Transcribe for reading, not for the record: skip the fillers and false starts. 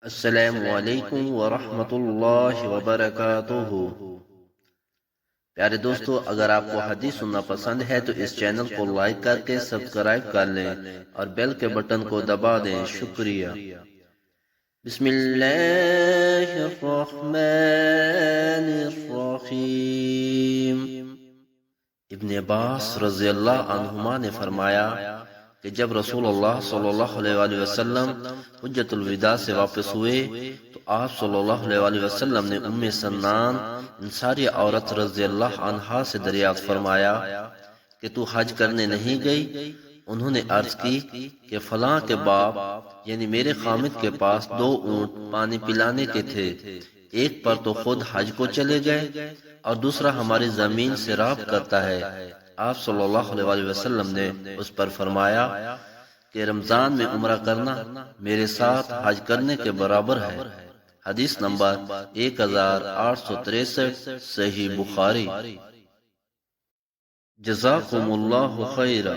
السلام علیکم ورحمۃ اللہ وبرکاتہ۔ پیارے دوستو، اگر آپ کو حدیث سننا پسند ہے تو اس چینل کو لائک کر کے سبسکرائب کر لیں اور بیل کے بٹن کو دبا دیں۔ شکریہ۔ بسم اللہ الرحمن الرحیم۔ ابن عباس رضی اللہ عنہما نے فرمایا کہ جب رسول اللہ صلی اللہ علیہ وآلہ وسلم حجۃ الوداع سے واپس ہوئے تو آپ صلی اللہ علیہ وآلہ وسلم نے ام سنان انصاری عورت رضی اللہ عنہا سے دریافت فرمایا کہ تو حج کرنے نہیں گئی؟ انہوں نے عرض کی کہ فلاں کے باپ یعنی میرے خامد کے پاس 2 اونٹ پانی پلانے کے تھے، ایک پر تو خود حج کو چلے گئے اور دوسرا ہماری زمین سے رابط کرتا ہے۔ آپ صلی اللہ علیہ وآلہ وسلم نے اس پر فرمایا کہ رمضان میں عمرہ کرنا میرے ساتھ حج کرنے کے برابر ہے۔ حدیث نمبر 1863، صحیح بخاری۔ جزاکم اللہ خیرا۔